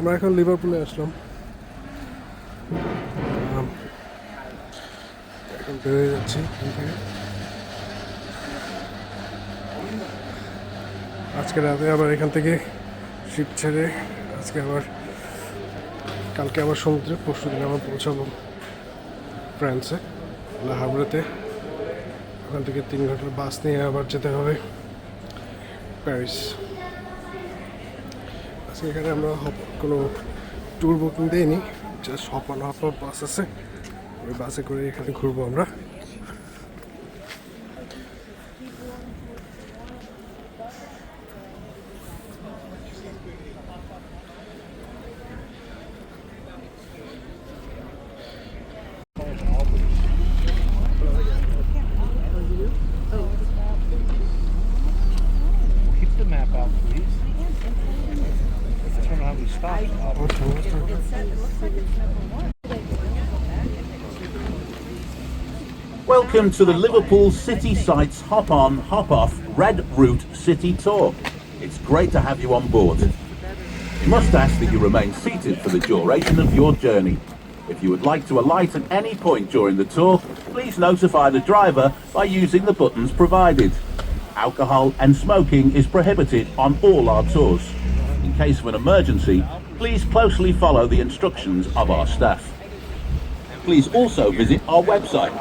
আমরা এখন লিভারপুলে আসলাম। এখন বেরিয়ে যাচ্ছি এখান থেকে। আজকে রাতে আবার এখান থেকে শিপ ছেড়ে কালকে আবার সমুদ্রে, পরশু দিন আবার পৌঁছাবো ফ্রান্সে লা হাভরেতে। ওখান থেকে 3 ঘন্টার বাস নিয়ে আবার যেতে হবে প্যারিস। আজকে এখানে আমরা কোনো ট্যুর বুকিং দিইনি, জাস্ট হপ অন বাস আছে, ওই বাসে করে এখানে ঘুরবো আমরা। Welcome to the Liverpool City Sights Hop On, Hop Off Red Route City Tour. It's great to have you on board. We must ask that you remain seated for the duration of your journey. If you would like to alight at any point during the tour, please notify the driver by using the buttons provided. Alcohol and smoking is prohibited on all our tours. In case of an emergency, please closely follow the instructions of our staff. Please also visit our website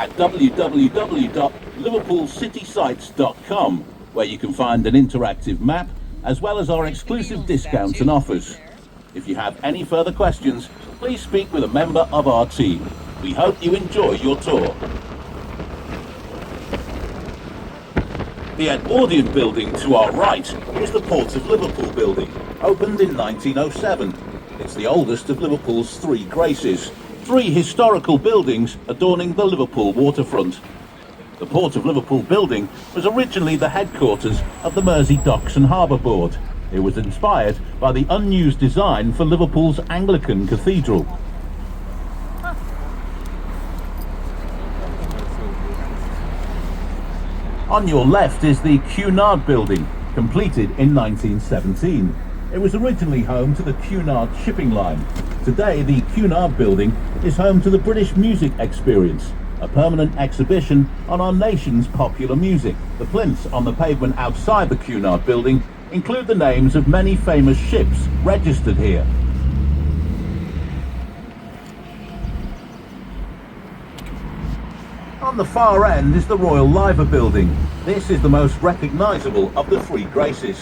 at www.liverpoolcitysites.com, where you can find an interactive map as well as our exclusive discounts and offers. If you have any further questions, please speak with a member of our team. We hope you enjoy your tour. The Edwardian building to our right is the Port of Liverpool building, opened in 1907. It's the oldest of Liverpool's 3 graces, 3 historical buildings adorning the Liverpool waterfront. The Port of Liverpool building was originally the headquarters of the Mersey Docks and Harbour Board. It was inspired by the unused design for Liverpool's Anglican Cathedral. On your left is the Cunard building, completed in 1917. It was originally home to the Cunard shipping line. Today, the Cunard building is home to the British Music Experience, a permanent exhibition on our nation's popular music. The plinths on the pavement outside the Cunard building include the names of many famous ships registered here. On the far end is the Royal Liver building. This is the most recognisable of the 3 graces.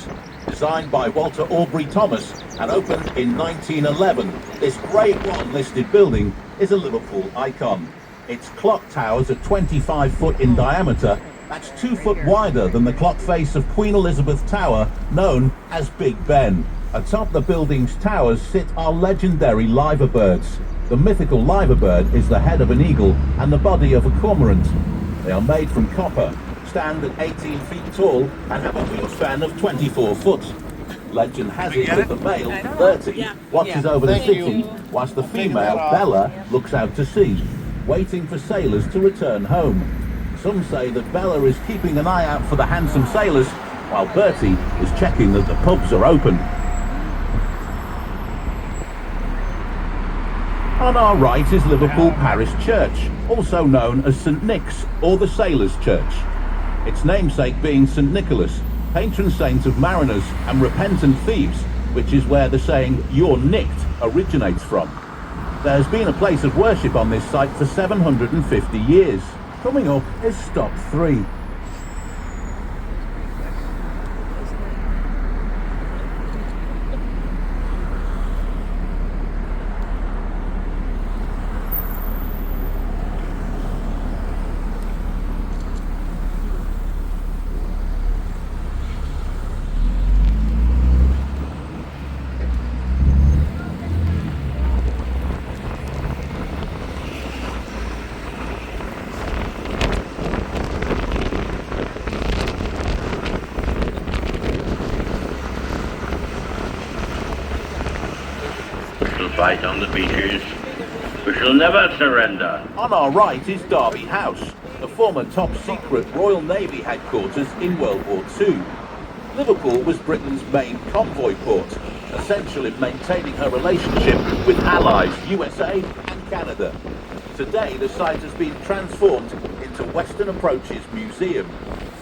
Designed by Walter Aubrey Thomas and opened in 1911, this Grade 1 listed building is a Liverpool icon. Its clock towers are 25 foot in diameter. That's 2 foot wider than the clock face of Queen Elizabeth Tower, known as Big Ben. Atop the building's towers sit our legendary liver birds. The mythical liver bird is the head of an eagle and the body of a cormorant. They are made from copper, stand at 18 feet tall and have a wingspan of 24 foot. Legend has it that the male, Bertie, watches over the city, whilst the female, Bella, looks out to sea, waiting for sailors to return home. Some say that Bella is keeping an eye out for the handsome sailors, while Bertie is checking that the pubs are open. On our right is Liverpool Parish Church, also known as St Nick's or the Sailors' Church. Its namesake being St Nicholas, patron saint of mariners and repentant thieves, which is where the saying "you're nicked" originates from. There has been a place of worship on this site for 750 years. Coming up is stop 3. Fight on the beaches. We shall never surrender. On our right is Derby House, the former top-secret Royal Navy headquarters in World War II. Liverpool was Britain's main convoy port, essential in maintaining her relationship with allies USA and Canada. Today, the site has been transformed into Western Approaches Museum.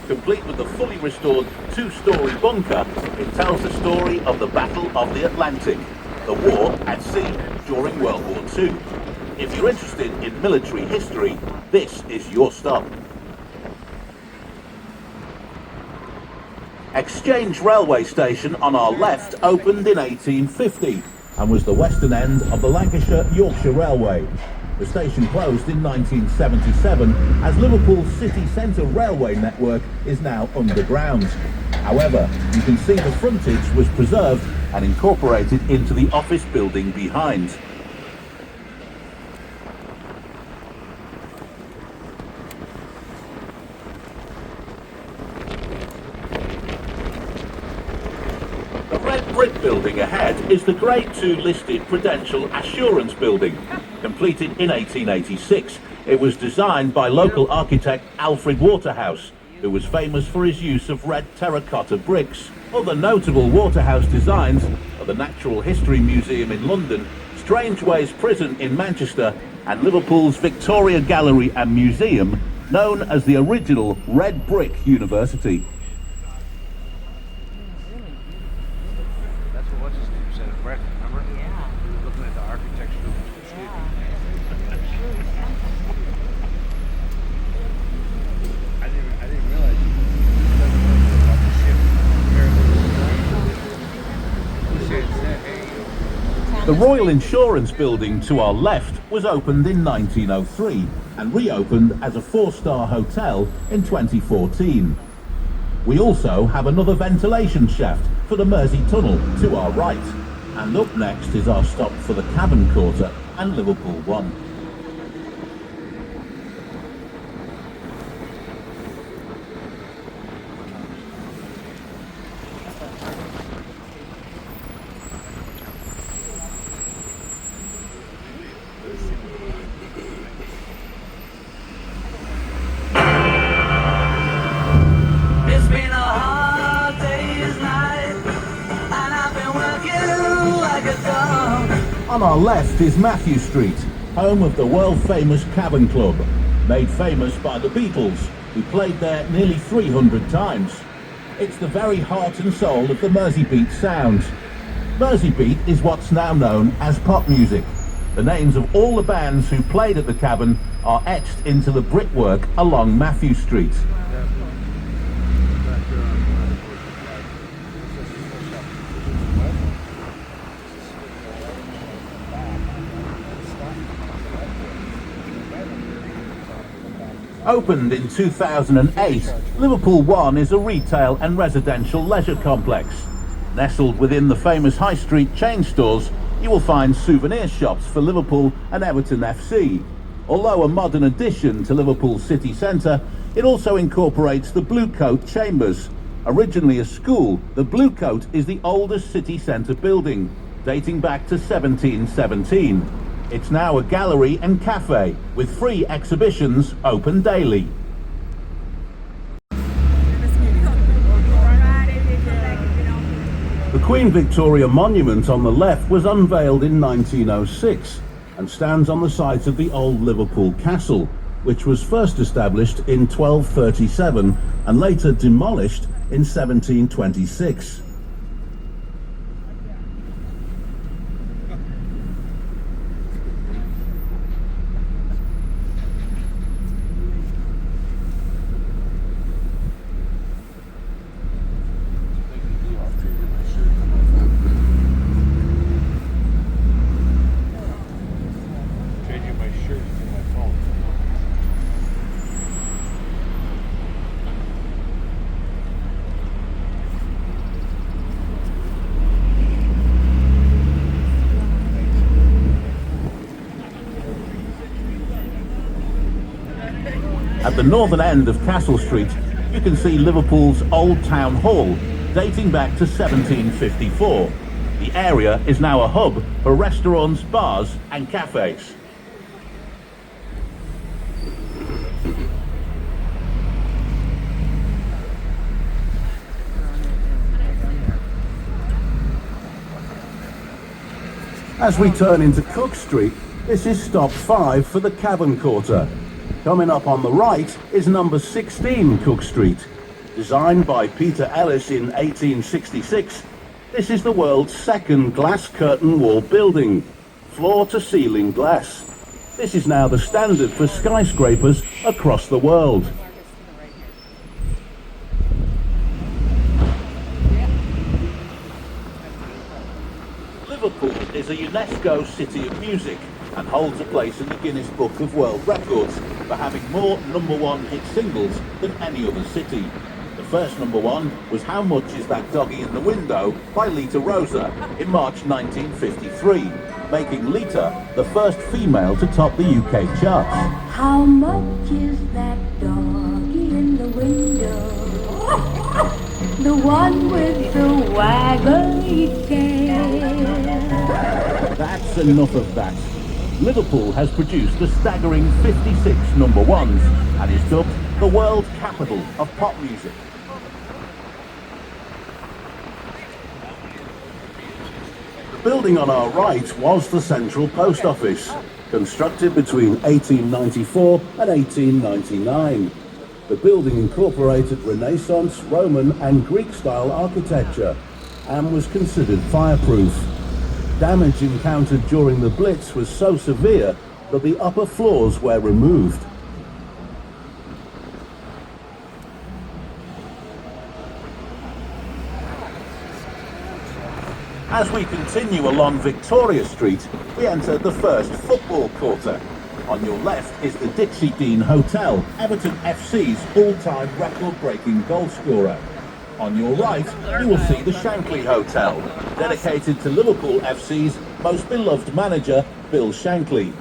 Complete with a fully restored two-storey bunker, it tells the story of the Battle of the Atlantic, the war at sea during World War II. If you're interested in military history, this is your stop. Exchange Railway Station on our left opened in 1850 and was the western end of the Lancashire-Yorkshire Railway. The station closed in 1977 as Liverpool's city centre railway network is now underground. However, you can see the frontage was preserved and incorporated into the office building behind. The red brick building ahead is the Grade 2 listed Prudential Assurance Building. Completed in 1886, it was designed by local architect Alfred Waterhouse, who was famous for his use of red terracotta bricks. Other notable Waterhouse designs are the Natural History Museum in London, Strangeways Prison in Manchester, and Liverpool's Victoria Gallery and Museum, known as the original Red Brick University. That's what what's his name said at Brett, remember? Yeah. We were looking at the architecture of the street. I didn't realize about the ship. He said, hey, The Royal Insurance Building to our left was opened in 1903 and reopened as a 4-star hotel in 2014. We also have another ventilation shaft for the Mersey Tunnel to our right. And up next is our stop for the Cavern Quarter and Liverpool One. It's been a hard day's night, and I've been working like a dog. On our left is Matthew Street, home of the world-famous Cavern Club, made famous by the Beatles, who played there nearly 300 times. It's the very heart and soul of the Merseybeat sound. Merseybeat is what's now known as pop music. The names of all the bands who played at the Cavern are etched into the brickwork along Matthew Street. Opened in 2008, Liverpool One is a retail and residential leisure complex. Nestled within the famous high street chain stores, you will find souvenir shops for Liverpool and Everton FC. Although a modern addition to Liverpool city centre, it also incorporates the Blue Coat Chambers. Originally a school, the Blue Coat is the oldest city centre building, dating back to 1717. It's now a gallery and cafe, with free exhibitions open daily. The Queen Victoria Monument on the left was unveiled in 1906 and stands on the site of the old Liverpool Castle, which was first established in 1237 and later demolished in 1726. changing my shirt to my phone. At the northern end of Castle Street, you can see Liverpool's Old Town Hall, dating back to 1754. The area is now a hub for restaurants, bars and cafes. As we turn into Cook Street, this is stop 5 for the Cavern Quarter. Coming up on the right is number 16 Cook Street. Designed by Peter Ellis in 1866, this is the world's second glass curtain wall building, floor-to-ceiling glass. This is now the standard for skyscrapers across the world. Liverpool is a UNESCO City of Music and holds a place in the Guinness Book of World Records for having more #1 hit singles than any other city. The first #1 was How Much Is That Doggy in the Window by Lita Rosa in March 1953, making Lita the first female to top the UK charts. How much is that doggy in the window? The one with the waggly tail. That's enough of that. Liverpool has produced a staggering 56 #1s and is dubbed the world capital of pop music. The building on our right was the Central Post Office, constructed between 1894 and 1899. The building incorporated Renaissance, Roman and Greek-style architecture and was considered fireproof. Damage encountered during the Blitz was so severe that the upper floors were removed. As we continue along Victoria Street, we enter the first football quarter. On your left is the Dixie Dean Hotel, Everton FC's all-time record-breaking goalscorer. On your right, you will see the Shankly Hotel, dedicated to Liverpool FC's most beloved manager, Bill Shankly.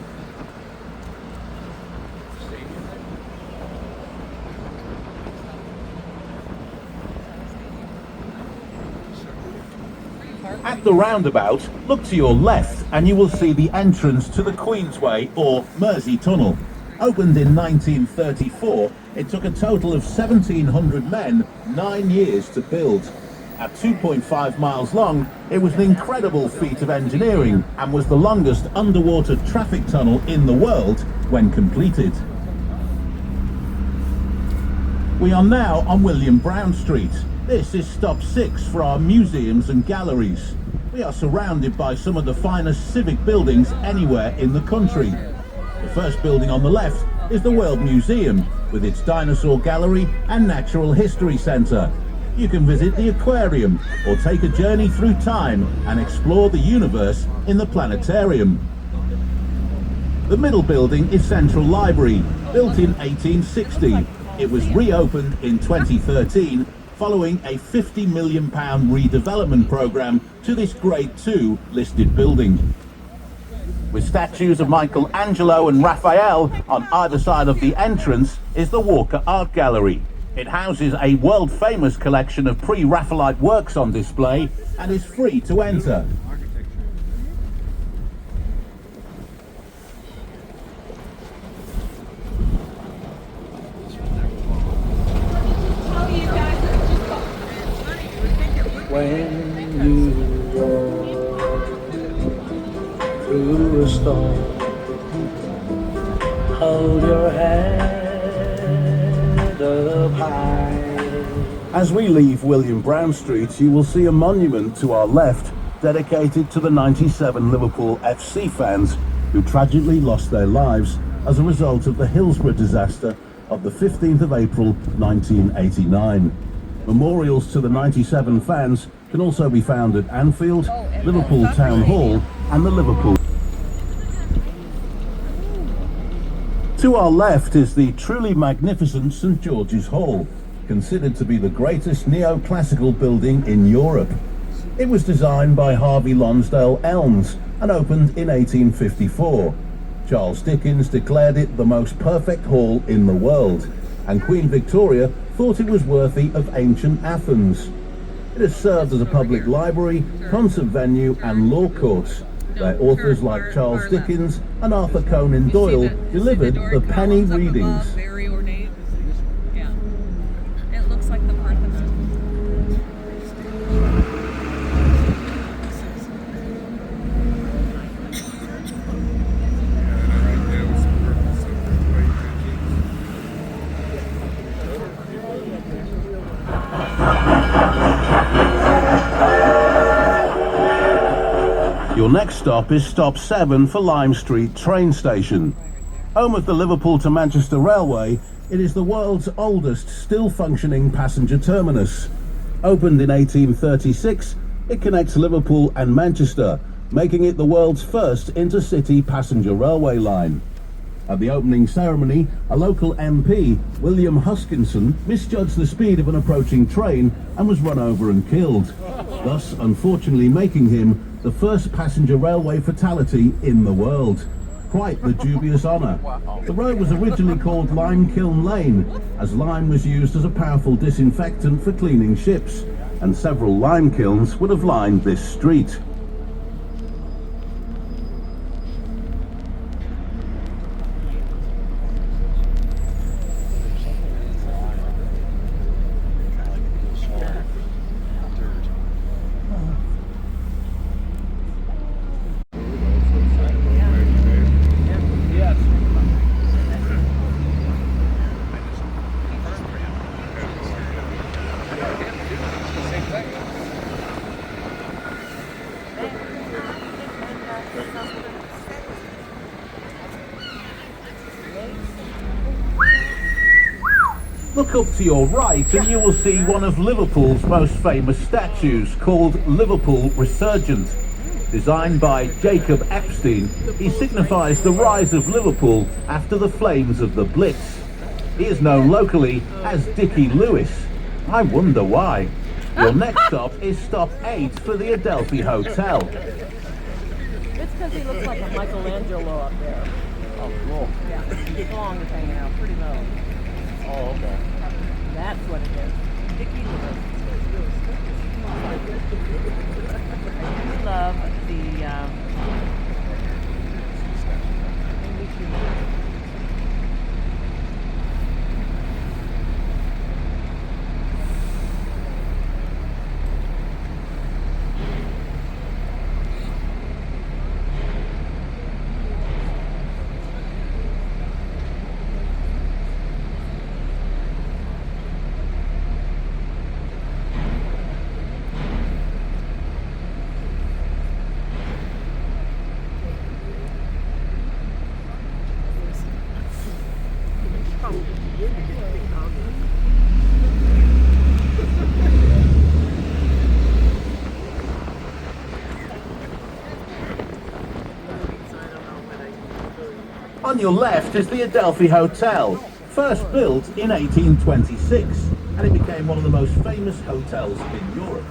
At the roundabout, look to your left and you will see the entrance to the Queensway or Mersey Tunnel. Opened in 1934, it took a total of 1,700 men 9 years to build. At 2.5 miles long, it was an incredible feat of engineering and was the longest underwater traffic tunnel in the world when completed. We are now on William Brown Street. This is stop 6 for our museums and galleries. We are surrounded by some of the finest civic buildings anywhere in the country. The first building on the left is the World Museum, with its dinosaur gallery and natural history centre. You can visit the aquarium or take a journey through time and explore the universe in the planetarium. The middle building is Central Library, built in 1860. It was reopened in 2013 following a £50 million redevelopment programme to this Grade 2 listed building. With statues of Michelangelo and Raphael on either side of the entrance is the Walker Art Gallery. It houses a world-famous collection of pre-Raphaelite works on display and is free to enter. When you walk through a storm, hold your head up high. As we leave William Brown Street, you will see a monument to our left dedicated to the 97 Liverpool FC fans who tragically lost their lives as a result of the Hillsborough disaster of the 15th of April 1989. Memorials to the 97 fans can also be found at Anfield, Liverpool Town Hall and the Liverpool. To our left is the truly magnificent St George's Hall, considered to be the greatest neoclassical building in Europe. It was designed by Harvey Lonsdale Elms and opened in 1854. Charles Dickens declared it the most perfect hall in the world, and Queen Victoria thought it was worthy of ancient Athens. It has served as a public library, concert venue and law courts, where authors like Charles Dickens and Arthur Conan Doyle delivered the penny readings. Very ornate. Yeah. It looks like the Parthenon. Your next stop is stop 7 for Lime Street train station. Home of the Liverpool to Manchester Railway, it is the world's oldest still functioning passenger terminus. Opened in 1836, it connects Liverpool and Manchester, making it the world's first intercity passenger railway line. At the opening ceremony, a local MP, William Huskinson, misjudged the speed of an approaching train and was run over and killed, thus unfortunately making him the first passenger railway fatality in the world. Quite the dubious honour. The road was originally called Lime Kiln Lane, as lime was used as a powerful disinfectant for cleaning ships, and several lime kilns would have lined this street. Look up to your right and you will see one of Liverpool's most famous statues called Liverpool Resurgent. Designed by Jacob Epstein, he signifies the rise of Liverpool after the flames of the Blitz. He is known locally as Dickie Lewis. I wonder why. Your next stop is stop 8 for the Adelphi Hotel. It's because he looks like a Michelangelo up there. Oh, cool. Yeah, his long is hanging out pretty low. Oh, okay. That's what it is. Dickie Lewis. I love the On your left is the Adelphi Hotel, first built in 1826, and it became one of the most famous hotels in Europe.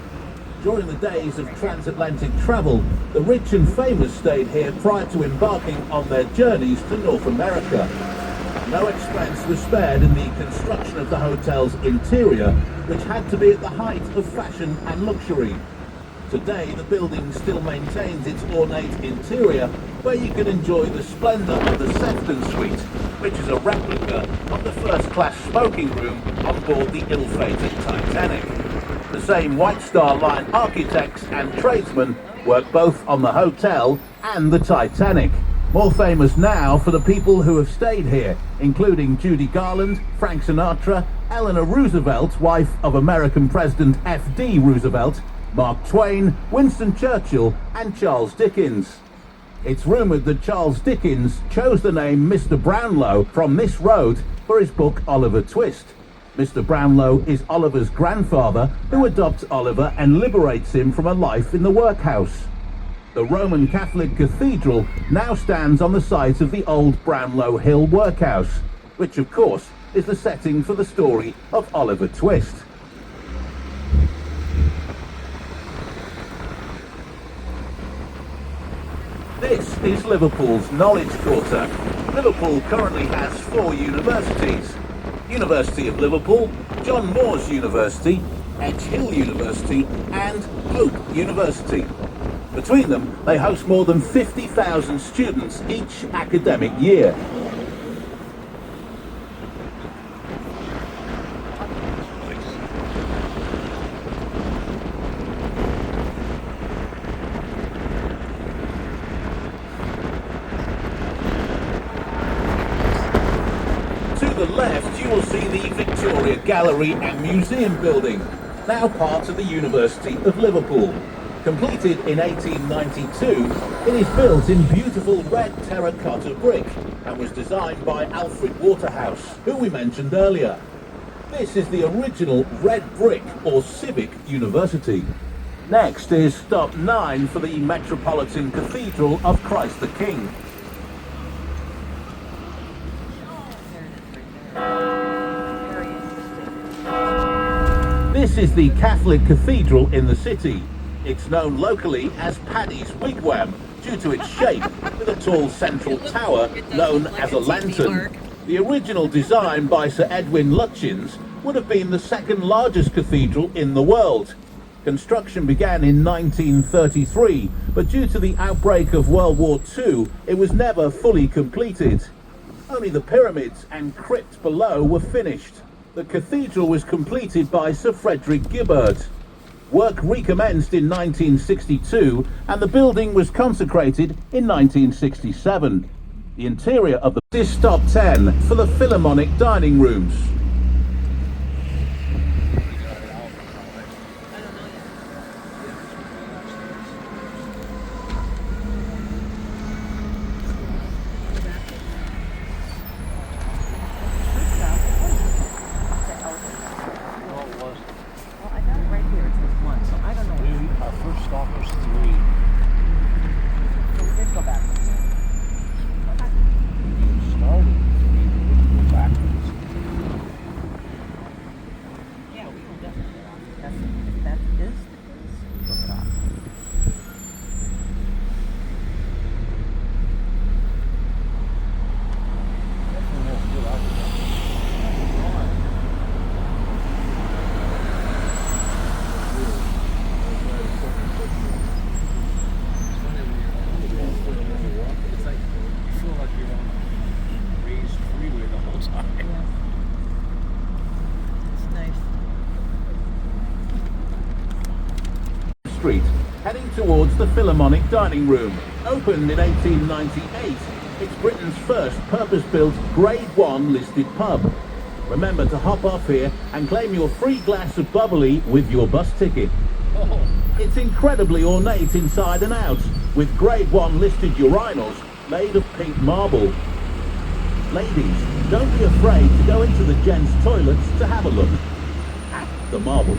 During the days of transatlantic travel, the rich and famous stayed here prior to embarking on their journeys to North America. No expense was spared in the construction of the hotel's interior, which had to be at the height of fashion and luxury. Today, the building still maintains its ornate interior, where you can enjoy the splendour of the Sefton Suite, which is a replica of the first-class smoking room on board the ill-fated Titanic. The same White Star Line architects and tradesmen work both on the hotel and the Titanic. More famous now for the people who have stayed here, including Judy Garland, Frank Sinatra, Eleanor Roosevelt, wife of American President F.D. Roosevelt, Mark Twain, Winston Churchill, and Charles Dickens. It's rumoured that Charles Dickens chose the name Mr. Brownlow from this road for his book Oliver Twist. Mr. Brownlow is Oliver's grandfather, who adopts Oliver and liberates him from a life in the workhouse. The Roman Catholic Cathedral now stands on the site of the old Brownlow Hill workhouse, which of course is the setting for the story of Oliver Twist. This is Liverpool's Knowledge Quarter. Liverpool currently has 4 universities. University of Liverpool, John Moores University, Edge Hill University and Hope University. Between them, they host more than 50,000 students each academic year. To the left, you will see the Victoria Gallery and Museum building, now part of the University of Liverpool. Completed in 1892, it is built in beautiful red terracotta brick and was designed by Alfred Waterhouse, who we mentioned earlier. This is the original red brick or civic university. Next is stop 9 for the Metropolitan Cathedral of Christ the King. This is the Catholic Cathedral in the city. It's known locally as Paddy's Wigwam due to its shape, with a tall central tower known as a lantern. The original design by Sir Edwin Lutyens would have been the second largest cathedral in the world. Construction began in 1933, but due to the outbreak of World War II, it was never fully completed. Only the pyramids and crypt below were finished. The cathedral was completed by Sir Frederick Gibbard. Work recommenced in 1962 and the building was consecrated in 1967. The interior of the is top 10 for the Philharmonic dining rooms. Street, heading towards the Philharmonic dining room. Opened in 1898, it's Britain's first purpose-built Grade 1 listed pub. Remember to hop off here and claim your free glass of bubbly with your bus ticket. It's incredibly ornate inside and out, with Grade 1 listed urinals made of pink marble. Ladies, don't be afraid to go into the gents' toilets to have a look at the marble.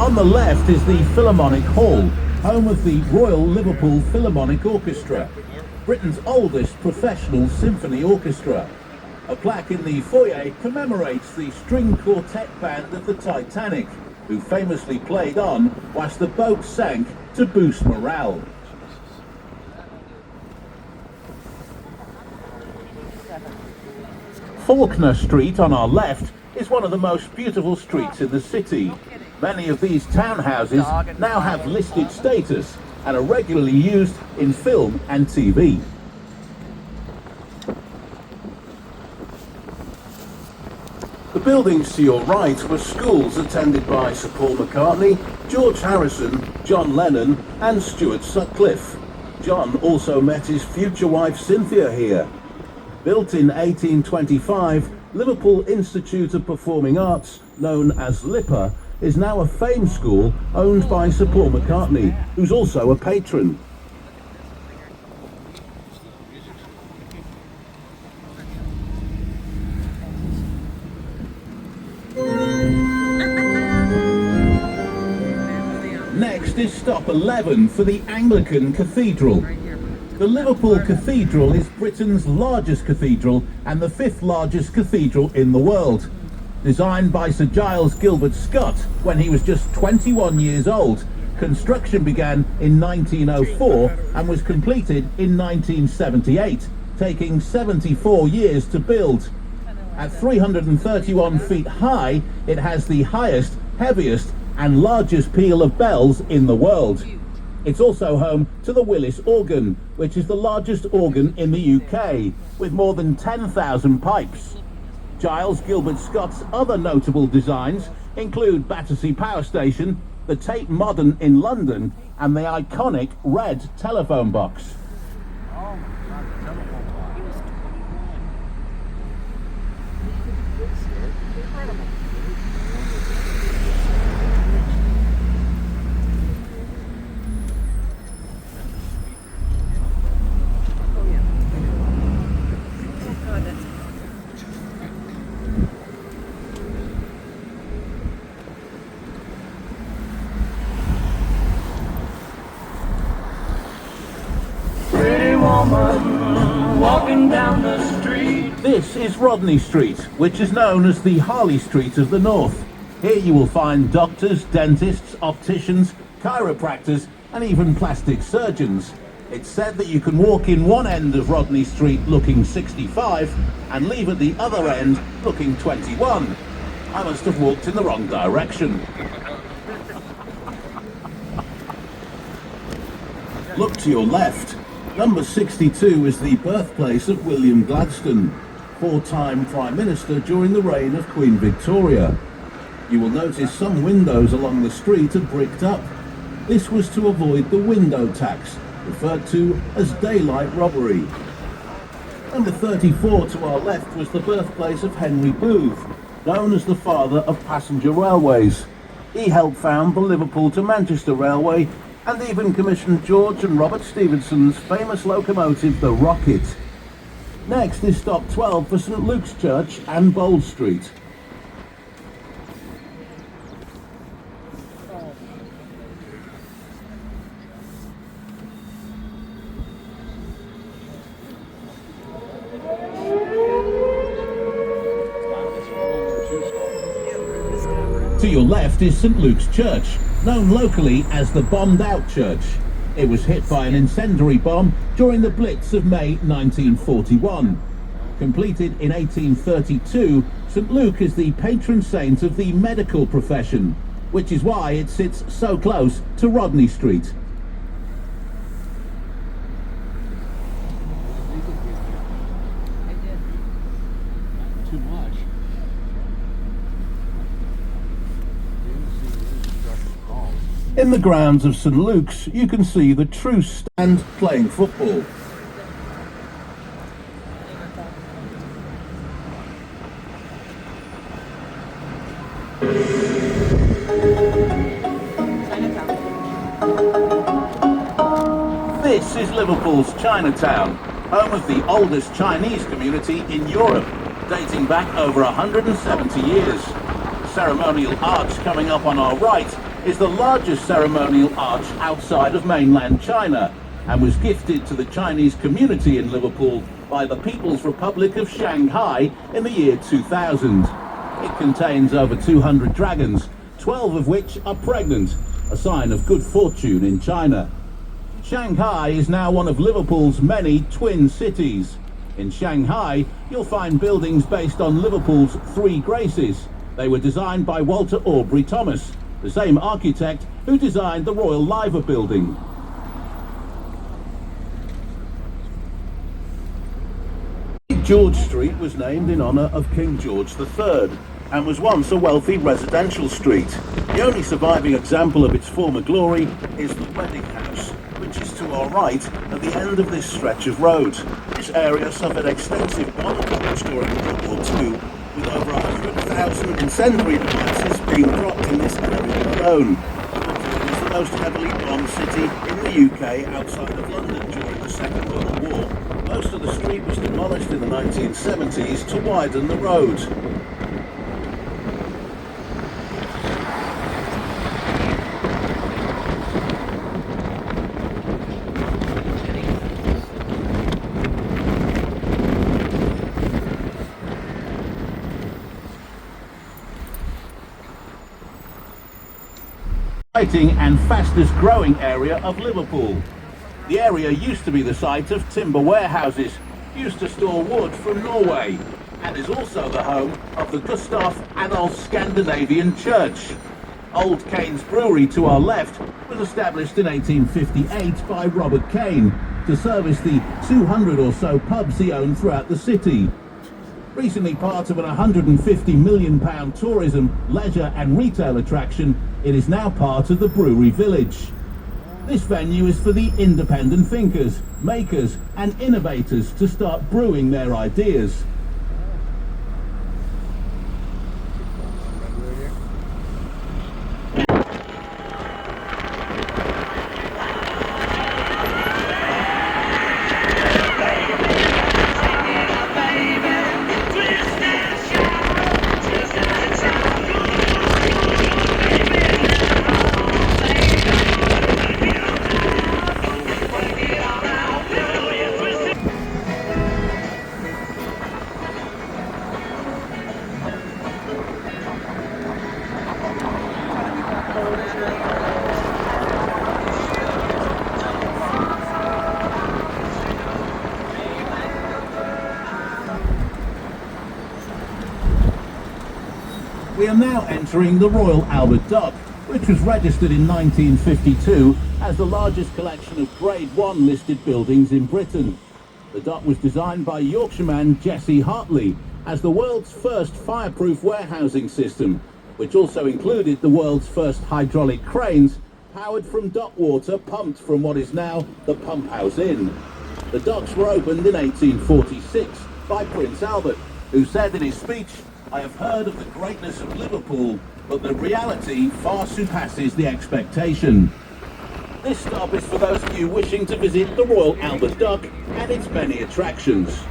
On the left is the Philharmonic Hall, home of the Royal Liverpool Philharmonic Orchestra, Britain's oldest professional symphony orchestra. A plaque in the foyer commemorates the string quartet band of the Titanic, who famously played on whilst the boat sank to boost morale. Faulkner Street on our left is one of the most beautiful streets in the city. Many of these townhouses now have listed status and are regularly used in film and TV. The buildings to your right were schools attended by Sir Paul McCartney, George Harrison, John Lennon and Stuart Sutcliffe. John also met his future wife Cynthia here. Built in 1825, Liverpool Institute of Performing Arts, known as LIPA, is now a fame school owned by Sir Paul McCartney, who's also a patron. Next is stop 11 for the Anglican Cathedral. The Liverpool Cathedral is Britain's largest cathedral and the 5th largest cathedral in the world. Designed by Sir Giles Gilbert Scott when he was just 21 years old, construction began in 1904 and was completed in 1978, taking 74 years to build. At 331 feet high, it has the highest, heaviest and largest peal of bells in the world. It's also home to the Willis organ, which is the largest organ in the UK, with more than 10,000 pipes. Giles Gilbert Scott's other notable designs include Battersea Power Station, the Tate Modern in London, and the iconic red telephone box. Walking down the street. This is Rodney Street, which is known as the Harley Street of the North. Here you will find doctors, dentists, opticians, chiropractors and even plastic surgeons. It's said that you can walk in one end of Rodney Street looking 65 and leave at the other end looking 21. I must have walked in the wrong direction. Look to your left. Number 62 is the birthplace of William Gladstone, four-time Prime Minister during the reign of Queen Victoria. You will notice some windows along the street are bricked up. This was to avoid the window tax, referred to as daylight robbery. Number 34 to our left was the birthplace of Henry Booth, known as the father of passenger railways. He helped found the Liverpool to Manchester Railway and even commissioned George and Robert Stephenson's famous locomotive, the Rocket. Next is stop 12 for St Luke's Church and Bold Street. To your left is St Luke's Church, known locally as the Bombed Out Church. It was hit by an incendiary bomb during the Blitz of May 1941. Completed in 1832, St Luke is the patron saint of the medical profession, which is why it sits so close to Rodney Street. Too much. In the grounds of St Luke's, you can see the true stand playing football. This is Liverpool's Chinatown, home of the oldest Chinese community in Europe, dating back over 170 years. The ceremonial arch coming up on our right is the largest ceremonial arch outside of mainland China and was gifted to the Chinese community in Liverpool by the People's Republic of Shanghai in the year 2000. It contains over 200 dragons, 12 of which are pregnant, a sign of good fortune in China. Shanghai is now one of Liverpool's many twin cities. In Shanghai, you'll find buildings based on Liverpool's Three Graces. They were designed by Walter Aubrey Thomas, the same architect who designed the Royal Liver Building. George Street was named in honour of King George III and was once a wealthy residential street. The only surviving example of its former glory is the Wedding House, which is to our right at the end of this stretch of road. This area suffered extensive bomb coverage during World War II, with over 100,000 incendiary devices being dropped in this area alone. It is the most heavily bombed city in the UK outside of London during the Second World War. Most of the street was demolished in the 1970s to widen the road. And fastest growing area of Liverpool. The area used to be the site of timber warehouses, used to store wood from Norway. and is also the home of the Gustav Adolf Scandinavian Church. Old Kane's Brewery to our left was established in 1858 by Robert Kane to service the 200 or so pubs he owned throughout the city. Recently part of an £150 million tourism, leisure and retail attraction, it is now part of the Brewery Village. This venue is for the independent thinkers, makers and innovators to start brewing their ideas. We are now entering the Royal Albert Dock, which was registered in 1952 as the largest collection of Grade 1 listed buildings in Britain. The dock was designed by Yorkshireman Jesse Hartley as the world's first fireproof warehousing system, which also included the world's first hydraulic cranes powered from dock water pumped from what is now the Pump House Inn. The docks were opened in 1846 by Prince Albert, who said in his speech, "I have heard of the greatness of Liverpool, but the reality far surpasses the expectation." This stop is for those of you wishing to visit the Royal Albert Dock and its many attractions.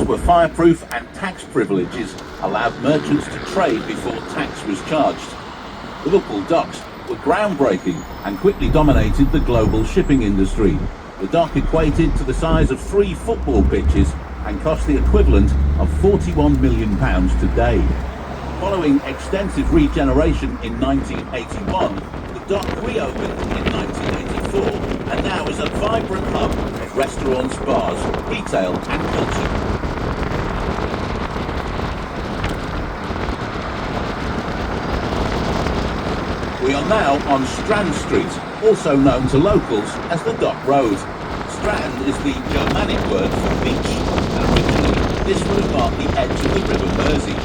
Were fireproof and tax privileges allowed merchants to trade before tax was charged. Liverpool docks were groundbreaking and quickly dominated the global shipping industry. The dock equated to the size of 3 football pitches and cost the equivalent of £41 million today. Following extensive regeneration in 1981, the dock reopened in 1984 and now is a vibrant hub of restaurants, bars, retail and culture. We are now on Strand Street, also known to locals as the Dock Road. Strand is the Germanic word for beach, and originally this would have marked the edge of the River Mersey.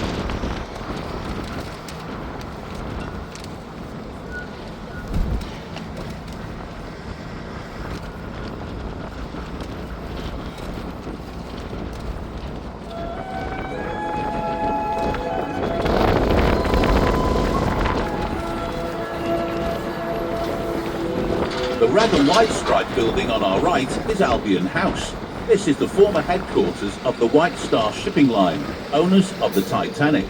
The red and white striped building on our right is Albion House. This is the former headquarters of the White Star Shipping Line, owners of the Titanic.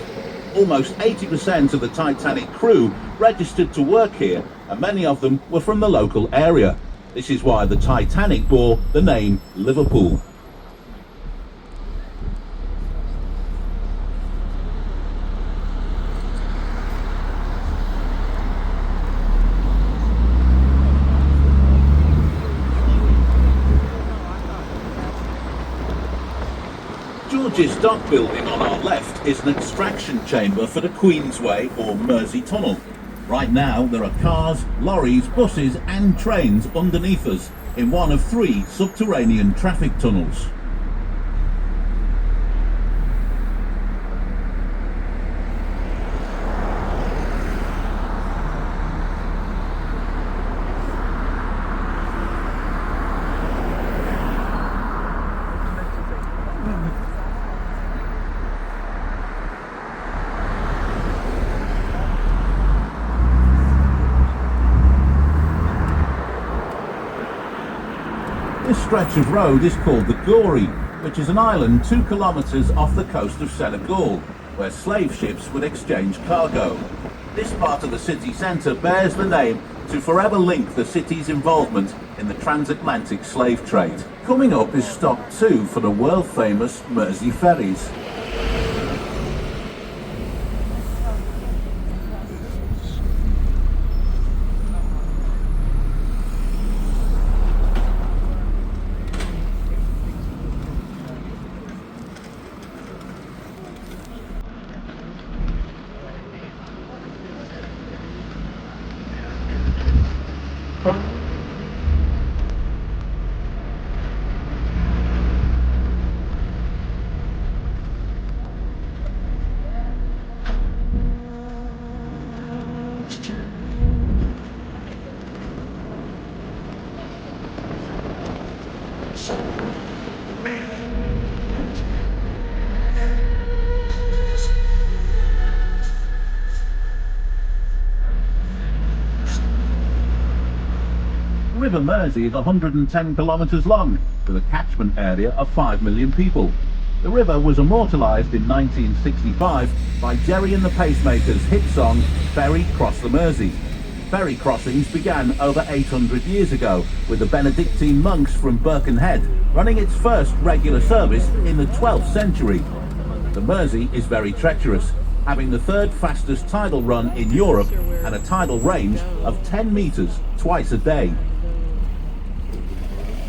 Almost 80% of the Titanic crew registered to work here, and many of them were from the local area. This is why the Titanic bore the name Liverpool. George's Dock building on our left is an extraction chamber for the Queensway or Mersey Tunnel. Right now there are cars, lorries, buses and trains underneath us in one of 3 subterranean traffic tunnels. This stretch of road is called the Gory, which is an island 2 kilometres off the coast of Senegal, where slave ships would exchange cargo. This part of the city centre bears the name to forever link the city's involvement in the transatlantic slave trade. Coming up is stop 2 for the world-famous Mersey ferries. The River Mersey is 110 kilometres long, with a catchment area of 5 million people. The river was immortalised in 1965 by Jerry and the Pacemakers' hit song Ferry Cross the Mersey. Ferry crossings began over 800 years ago, with the Benedictine monks from Birkenhead running its first regular service in the 12th century. The Mersey is very treacherous, having the 3rd fastest tidal run in Europe and a tidal range of 10 metres twice a day.